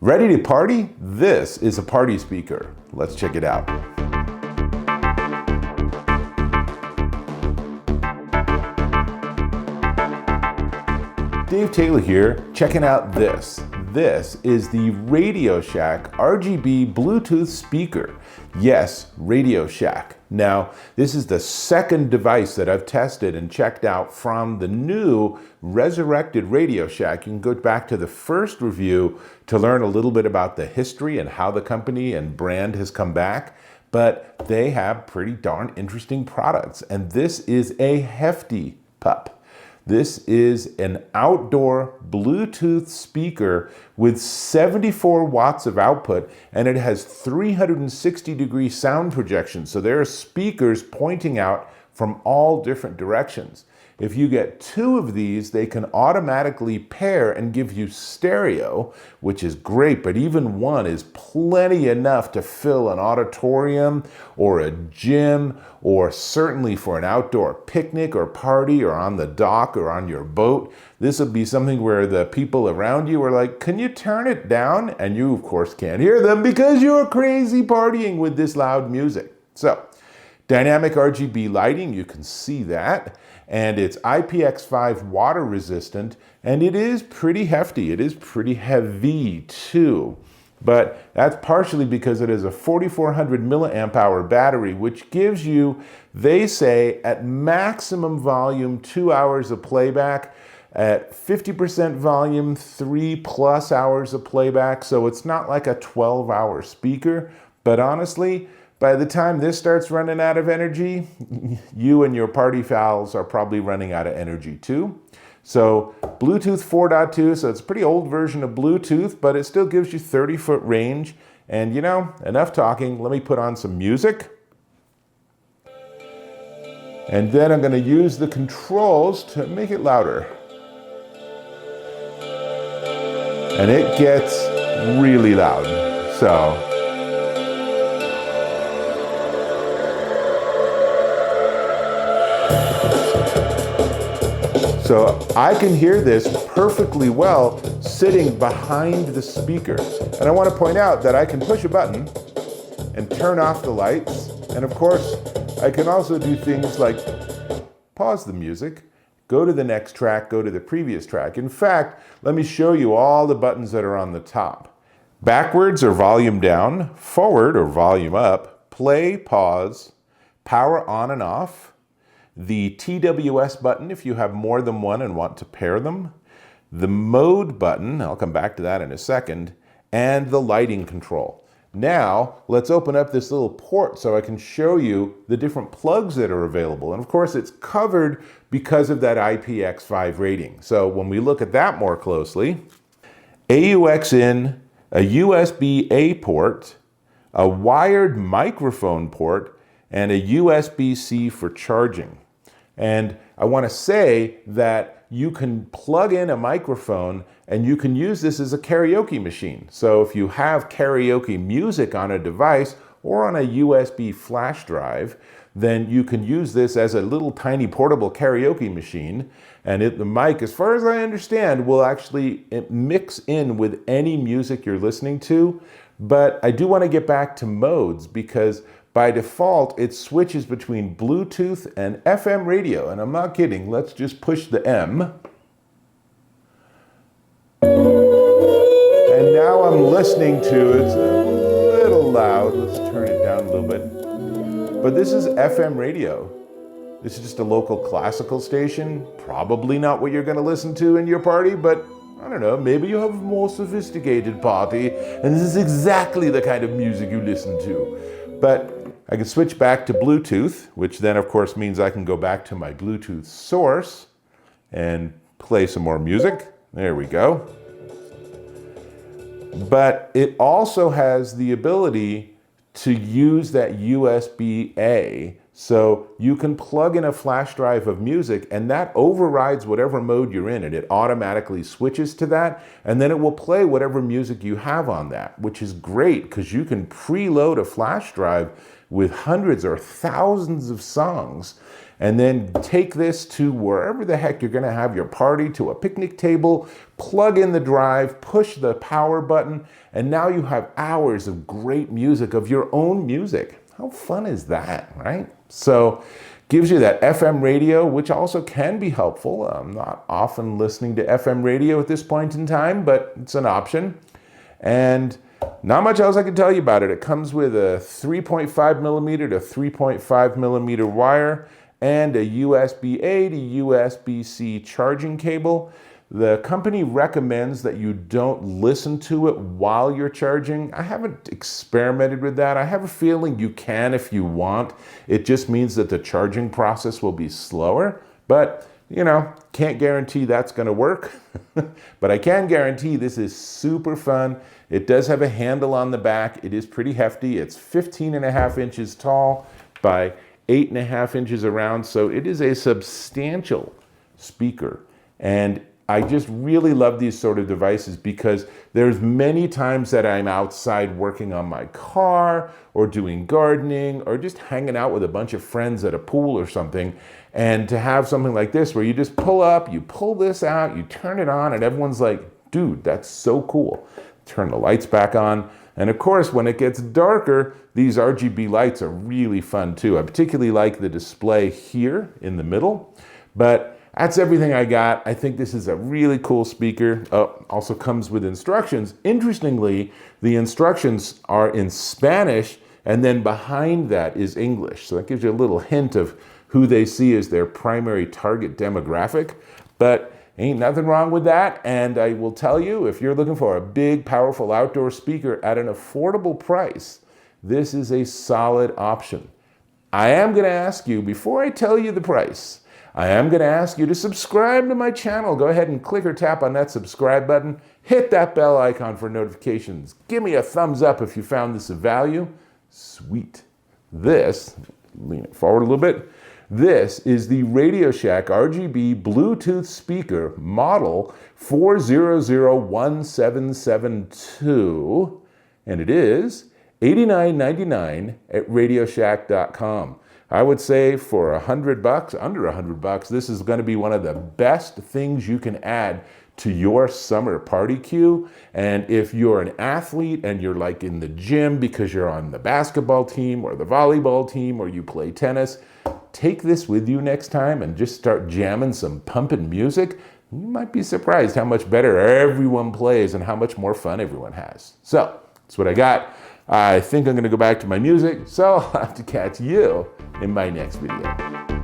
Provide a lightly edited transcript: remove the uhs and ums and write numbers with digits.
Ready to party? This is a party speaker. Let's check it out. Dave Taylor here, checking out this. This is the Radio Shack RGB Bluetooth speaker. Yes, Radio Shack. Now, this is the second device that I've tested and checked out from the new resurrected Radio Shack. You can go back to the first review to learn a little bit about the history and how the company and brand has come back. But they have pretty darn interesting products. And this is a hefty pup. This is an outdoor Bluetooth speaker with 74 watts of output, and it has 360-degree sound projection. So there are speakers pointing out from all different directions. If you get two of these, they can automatically pair and give you stereo, which is great, but even one is plenty enough to fill an auditorium or a gym, or certainly for an outdoor picnic or party or on the dock or on your boat. This would be something where the people around you are like, can you turn it down? And you, of course, can't hear them because you're crazy partying with this loud music. So, dynamic RGB lighting, you can see that. And it's IPX5 water resistant, and it is pretty hefty. It is pretty heavy too. But that's partially because it is a 4400 milliamp hour battery, which gives you, they say, at maximum volume, 2 hours of playback. At 50% volume, 3+ hours of playback. So it's not like a 12-hour speaker. But honestly, by the time this starts running out of energy, you and your party fouls are probably running out of energy too. So Bluetooth 4.2, so it's a pretty old version of Bluetooth, but it still gives you 30-foot range. And you know, enough talking, let me put on some music. And then I'm gonna use the controls to make it louder. And it gets really loud, so. So I can hear this perfectly well sitting behind the speaker. And I want to point out that I can push a button and turn off the lights. And of course, I can also do things like pause the music, go to the next track, go to the previous track. In fact, let me show you all the buttons that are on the top. Backwards or volume down, forward or volume up, play, pause, power on and off, the TWS button if you have more than one and want to pair them, the mode button, I'll come back to that in a second, and the lighting control. Now, let's open up this little port so I can show you the different plugs that are available. And of course, it's covered because of that IPX5 rating. So when we look at that more closely, AUX in, a USB-A port, a wired microphone port, and a USB-C for charging. And I want to say that you can plug in a microphone and you can use this as a karaoke machine. So if you have karaoke music on a device or on a USB flash drive, then you can use this as a little tiny portable karaoke machine. And the mic, as far as I understand, will actually mix in with any music you're listening to. But I do want to get back to modes because by default, it switches between Bluetooth and FM radio. And I'm not kidding, let's just push the M. And now I'm listening to, it's a little loud. Let's turn it down a little bit. But this is FM radio. This is just a local classical station. Probably not what you're gonna listen to in your party, but I don't know, maybe you have a more sophisticated party and this is exactly the kind of music you listen to. But I can switch back to Bluetooth, which then of course means I can go back to my Bluetooth source and play some more music. There we go. But it also has the ability to use that USB-A. So you can plug in a flash drive of music and that overrides whatever mode you're in and it automatically switches to that and then it will play whatever music you have on that, which is great because you can preload a flash drive with hundreds or thousands of songs and then take this to wherever the heck you're gonna have your party, to a picnic table, plug in the drive, push the power button, and now you have hours of great music, of your own music. How fun is that, right? So, gives you that FM radio, which also can be helpful. I'm not often listening to FM radio at this point in time, but it's an option. And not much else I can tell you about it. It comes with a 3.5 millimeter to 3.5 millimeter wire and a USB-A to USB-C charging cable. The company recommends that you don't listen to it while you're charging. I haven't experimented with that. I have a feeling you can if you want. It just means that the charging process will be slower, but can't guarantee that's gonna work. But I can guarantee this is super fun. It does have a handle on the back. It is pretty hefty. It's 15.5 inches tall by 8.5 inches around, so it is a substantial speaker. And I just really love these sort of devices because there's many times that I'm outside working on my car or doing gardening or just hanging out with a bunch of friends at a pool or something. And to have something like this where you just pull up, you pull this out, you turn it on, and everyone's like, dude, that's so cool. Turn the lights back on. And of course, when it gets darker, these RGB lights are really fun too. I particularly like the display here in the middle, but that's everything I got. I think this is a really cool speaker. Also comes with instructions. Interestingly, the instructions are in Spanish, and then behind that is English. So that gives you a little hint of who they see as their primary target demographic. But ain't nothing wrong with that. And I will tell you, if you're looking for a big, powerful outdoor speaker at an affordable price, this is a solid option. I am gonna ask you, before I tell you the price, I am going to ask you to subscribe to my channel. Go ahead and click or tap on that subscribe button. Hit that bell icon for notifications. Give me a thumbs up if you found this of value. Sweet. This, lean it forward a little bit. This is the Radio Shack RGB Bluetooth speaker model 4001772. And it is $89.99 at radioshack.com. I would say for $100, under $100, this is going to be one of the best things you can add to your summer party queue. And if you're an athlete and you're like in the gym because you're on the basketball team or the volleyball team or you play tennis, take this with you next time and just start jamming some pumping music. You might be surprised how much better everyone plays and how much more fun everyone has. So that's what I got. I think I'm going to go back to my music, so I'll have to catch you in my next video.